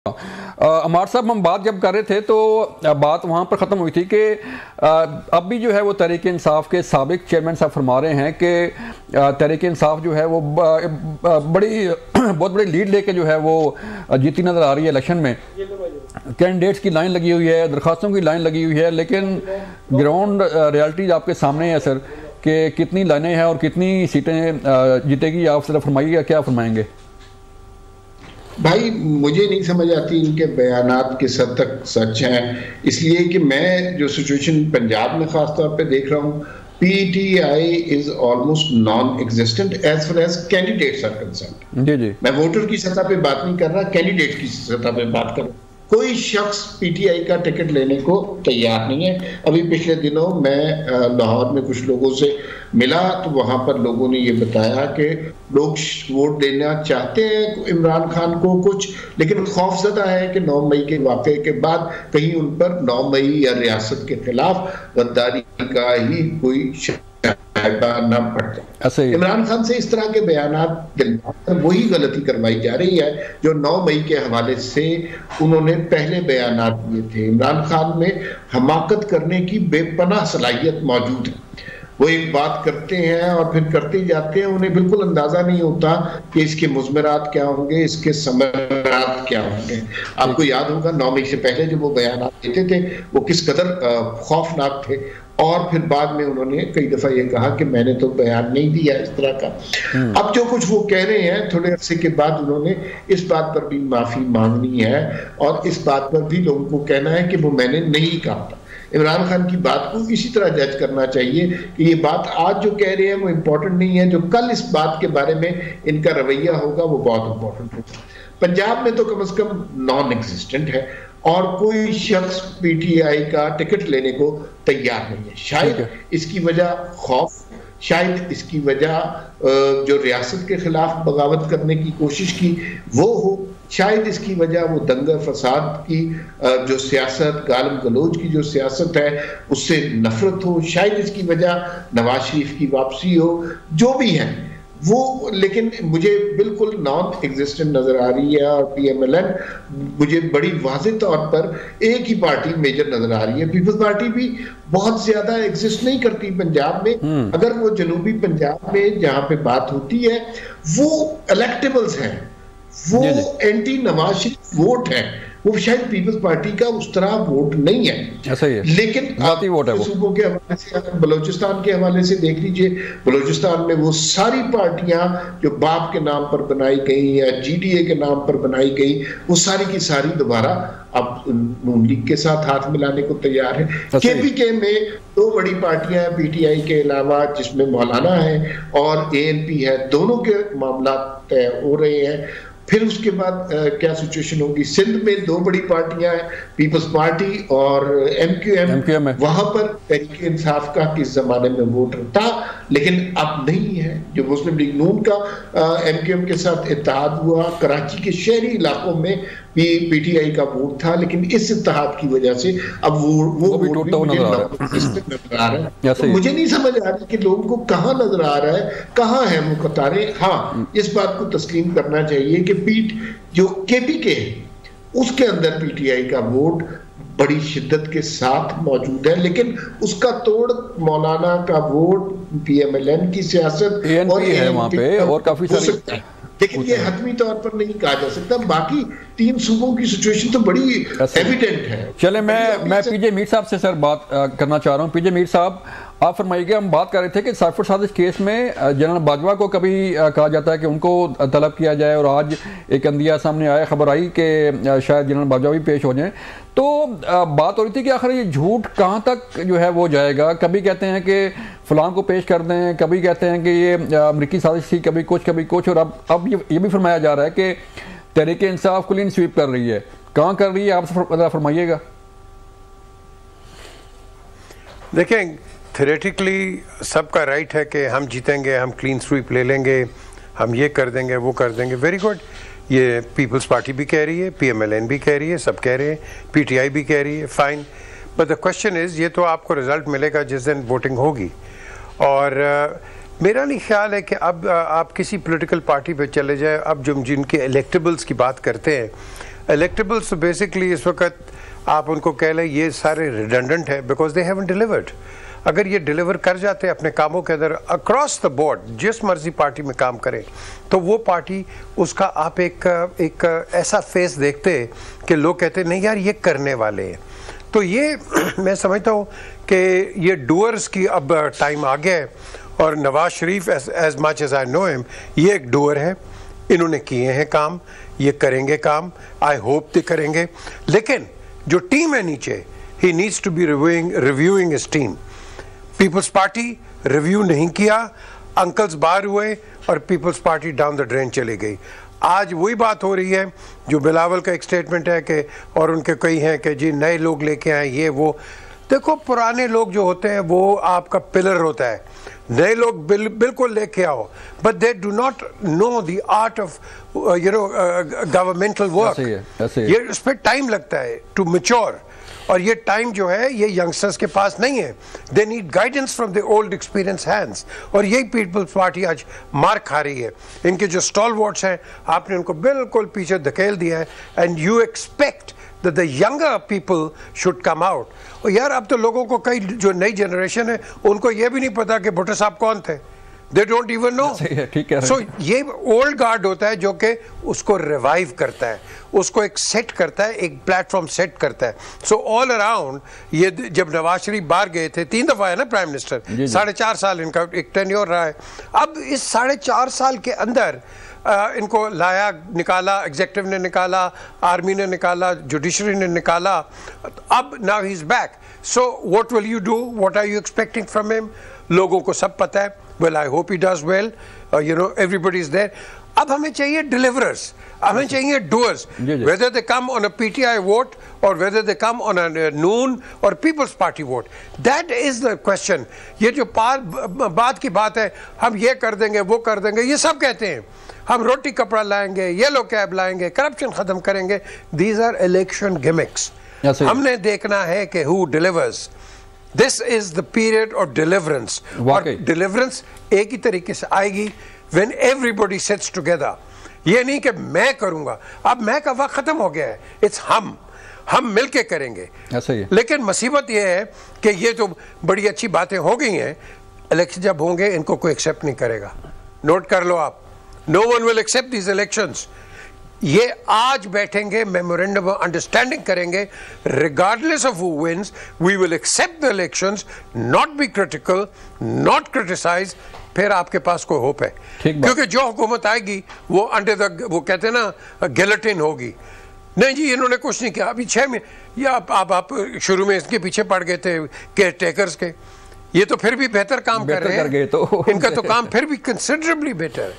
अमार साहब, हम बात जब कर रहे थे तो बात वहाँ पर ख़त्म हुई थी कि अब भी जो है वो तहरीक इंसाफ के साबिक चेयरमैन साहब फरमा रहे हैं कि तहरीक इंसाफ जो है वो बहुत बड़ी लीड लेके जो है वो जीती नज़र आ रही है इलेक्शन में। कैंडिडेट्स की लाइन लगी हुई है, दरख्वास्तों की लाइन लगी हुई है, लेकिन ग्राउंड रियलिटीज आपके सामने है सर कि कितनी लाइनें हैं और कितनी सीटें जीतेगी। आप सिर्फ फरमाइएगा, क्या फरमाएंगे? भाई मुझे नहीं समझ आती इनके बयानात किस हद तक सच हैं, इसलिए कि मैं जो सिचुएशन पंजाब में खास तौर पे देख रहा हूँ, PTI is almost non existent as far as candidates are concerned. जी जी, मैं वोटर की सतह पे बात नहीं कर रहा, कैंडिडेट की सतह पे बात कर रहा हूँ। कोई शख्स पीटीआई का टिकट लेने को तैयार नहीं है। अभी पिछले दिनों मैं लाहौर में कुछ लोगों से मिला तो वहां पर लोगों ने ये बताया कि लोग वोट देना चाहते हैं इमरान खान को कुछ, लेकिन खौफजदा है कि 9 मई के वाक़े के बाद कहीं उन पर 9 मई या रियासत के खिलाफ गद्दारी का ही कोई ना पड़ता। इमरान खान से इस तरह के बयानात वही गलती करवाई जा रही है जो 9 मई के हवाले से उन्होंने पहले बयानात दिए थे। इमरान खान में हमाकत करने की बेपनाह सलाहियत मौजूद है। वो एक बात करते हैं और फिर करते जाते हैं, उन्हें बिल्कुल अंदाजा नहीं होता कि इसके मुज़मरात क्या होंगे, इसके समरात क्या होंगे। आपको याद होगा 9 मई से पहले जो वो बयानात देते थे वो किस कदर खौफनाक थे, और फिर बाद में उन्होंने कई दफा ये कहा कि मैंने तो बयान नहीं दिया इस तरह का। अब जो कुछ वो कह रहे हैं, थोड़े अरसे के बाद उन्होंने इस बात पर भी माफी मांगनी है और इस बात पर भी लोगों को कहना है कि वो मैंने नहीं कहा था। इमरान खान की बात को इसी तरह जज करना चाहिए कि ये बात आज जो कह रहे हैं वो इम्पोर्टेंट नहीं है, जो कल इस बात के बारे में इनका रवैया होगा वो बहुत इंपॉर्टेंट होगा। पंजाब में तो कम से कम नॉन एग्जिस्टेंट है और कोई शख्स पीटीआई का टिकट लेने को तैयार नहीं है। शायद इसकी वजह खौफ, शायद इसकी वजह जो रियासत के खिलाफ बगावत करने की कोशिश की वो हो, शायद इसकी वजह वो दंगा फसाद की जो सियासत, गालम गलोच की जो सियासत है उससे नफरत हो, शायद इसकी वजह नवाज शरीफ की वापसी हो, जो भी है वो, लेकिन मुझे बिल्कुल नॉन एग्जिस्टेंट नजर आ रही है। और पीएमएलएन मुझे बड़ी वाज़ेह तौर पर एक ही पार्टी मेजर नजर आ रही है। पीपल्स पार्टी भी बहुत ज्यादा एग्जिस्ट नहीं करती पंजाब में। अगर वो जनूबी पंजाब में जहां पे बात होती है वो इलेक्टेबल्स हैं, वो एंटी नवाज शरीफ वोट है, वो शायद पीपल्स पार्टी का उस तरह वोट नहीं है। ऐसा ही है, लेकिन सूबों के हवाले से, बलोचिस्तान के हवाले से देख लीजिए, बलोचिस्तान में वो सारी पार्टियां जो बाप के नाम पर बनाई गई या जीडीए के नाम पर बनाई गई, वो सारी की सारी दोबारा अब नून लीग के साथ हाथ मिलाने को तैयार है। केपीके में 2 बड़ी पार्टियां हैं पीटीआई के अलावा, जिसमें मौलाना है और एएनपी है, दोनों के मामला तय हो रहे हैं। फिर उसके बाद क्या सिचुएशन होगी? सिंध में 2 बड़ी पार्टियां हैं, पीपल्स पार्टी और एमक्यूएम। वहां पर तहरीक इंसाफ का किस जमाने में वोट था, लेकिन अब नहीं है। जो मुस्लिम लीग नून का एमक्यूएम के साथ इत्तेहाद हुआ, कराची के शहरी इलाकों में पीटीआई का वोट था, लेकिन इस इत्तेहाद की वजह से अब वो वोट भी नजर आ रहा है। तो मुझे नहीं समझ आ रही कि लोगों को कहाँ नजर आ रहा है, कहाँ है वो कतारें। हाँ, इस बात को तस्लीम करना चाहिए कि जो केपीके है उसके अंदर पीटीआई का वोट बड़ी शिद्दत के साथ मौजूद है, लेकिन उसका तोड़ मौलाना का वोट, पीएमएलएन की सियासत और है वहां पे, और काफी सारी, लेकिन ये हतमी तौर पर नहीं कहा जा सकता। बाकी 3 सूबों की सिचुएशन तो बड़ी एविडेंट है। चले, मैं पीजे मीर साहब से सर बात करना चाह रहा हूँ। पीजे मीर साहब, आप फरमाइएगा, हम बात कर रहे थे कि साइफर साजिश केस में जनरल बाजवा को कभी कहा जाता है कि उनको तलब किया जाए, और आज एक अंदिया सामने आया, खबर आई कि शायद जनरल बाजवा भी पेश हो जाएं। तो बात हो रही थी कि आखिर ये झूठ कहाँ तक जो है वो जाएगा। कभी कहते हैं कि फलां को पेश कर दें, कभी कहते हैं कि ये अमरीकी साजिश थी, कभी कुछ, और अब ये भी फरमाया जा रहा है कि तहरीक इंसाफ क्लीन स्वीप कर रही है। कहाँ कर रही है, आप फरमाइएगा। देखें, थ्योरेटिकली सबका राइट है कि हम जीतेंगे, हम क्लीन स्वीप ले लेंगे, हम ये कर देंगे, वो कर देंगे। वेरी गुड, ये पीपल्स पार्टी भी कह रही है, पीएमएलएन भी कह रही है, सब कह रहे हैं, पीटीआई भी कह रही है, fine. But the question is, ये तो आपको रिजल्ट मिलेगा जिस दिन वोटिंग होगी। और मेरा नहीं ख्याल है कि अब आप किसी पॉलिटिकल पार्टी पे चले जाए, अब जो जिनके इलेक्टेबल्स की बात करते हैं, इलेक्टेबल्स बेसिकली इस वक्त आप उनको कह लें ये सारे रिडंडेंट है बिकॉज दे हैवंट डिलीवर्ड। अगर ये डिलीवर कर जाते अपने कामों के अंदर अक्रॉस द बोर्ड, जिस मर्जी पार्टी में काम करें, तो वो पार्टी उसका आप एक ऐसा फेस देखते कि लोग कहते नहीं यार ये करने वाले हैं। तो ये मैं समझता हूँ कि ये डूअर्स की अब टाइम आ गया है और Nawaz Sharif as much as I know him, ये एक डूअर है, इन्होंने किए हैं काम, ये करेंगे काम, आई होप दे करेंगे। लेकिन जो टीम है नीचे, he needs to be reviewing his team. People's party review नहीं किया, अंकल्स बाहर हुए और peoples party down the drain चली गई। आज वही बात हो रही है जो बिलावल का एक स्टेटमेंट है कि और उनके कई हैं कि जी नए लोग लेके आए ये वो। देखो पुराने लोग जो होते हैं वो आपका पिलर होता है, नए लोग बिल्कुल लेके आओ, but they do not know the art of governmental work. ये उस पर टाइम लगता है टू मैच्योर, और ये टाइम जो है ये यंगस्टर्स के पास नहीं है। They need guidance from the old experience hands, और यही पीपल्स पार्टी आज मार खा रही है। इनके जो स्टॉलवर्ड्स हैं आपने उनको बिल्कुल पीछे धकेल दिया है, and you expect that the younger people should come out। और यार अब तो लोगों को कई जो नई जनरेशन है उनको ये भी नहीं पता कि भुट्टो साहब कौन थे, they don't even know। ठीक है। So ये ओल्ड गार्ड होता है जो कि उसको रिवाइव करता है, उसको एक सेट करता है, एक प्लेटफॉर्म सेट करता है। सो ऑल अराउंड ये जब नवाज शरीफ बाहर गए थे, 3 दफा है ना प्राइम मिनिस्टर, 4.5 साल इनका एक टेन्योर रहा है। अब इस 4.5 साल के अंदर इनको लाया, निकाला, एग्जेक्टिव ने निकाला, आर्मी ने निकाला, जुडिशरी ने निकाला, अब now he is back. So what will you do, what are you expecting from him? लोगों को सब पता है। Well I hope he does well, you know everybody is there. अब हमें चाहिए डिलीवरर्स, हमें चाहिए doers, whether they come on a PTI vote और whether they come on a नून और peoples Party vote, that is the question. ये जो बात की बात है, हम ये कर देंगे वो कर देंगे, ये सब कहते हैं हम रोटी कपड़ा लाएंगे, येलो कैब लाएंगे, करप्शन खत्म करेंगे, दीज आर इलेक्शन गिमिक्स। हमने देखना है कि who delivers. This is the period of deliverance, और डिलीवरेंस एक ही तरीके से आएगी व्हेन एवरीबॉडी सिट्स टुगेदर। ये नहीं कि मैं करूंगा, अब मैं का वक्त खत्म हो गया है, इट्स हम मिलके करेंगे। लेकिन मुसीबत ये है कि ये तो बड़ी अच्छी बातें हो गई हैं, इलेक्शन जब होंगे इनको कोई एक्सेप्ट नहीं करेगा। नोट कर लो आप, no one will accept these elections. ये आज बैठेंगे, मेमोरेंडम ऑफ अंडरस्टैंडिंग करेंगे, regardless of who wins we will accept the elections, not be critical, not criticise, फिर आपके पास कोई होप है। क्योंकि जो हुकूमत आएगी वो अंडर द, वो कहते हैं ना, गिलोटिन होगी। नहीं जी इन्होंने कुछ नहीं किया, अभी 6 महीने, या आप शुरू में इसके पीछे पड़ गए थे केयर टेकर्स के, ये तो फिर भी बेहतर काम कर रहे हैं, इनका तो काम फिर भी कंसिडरेबली बेटर है।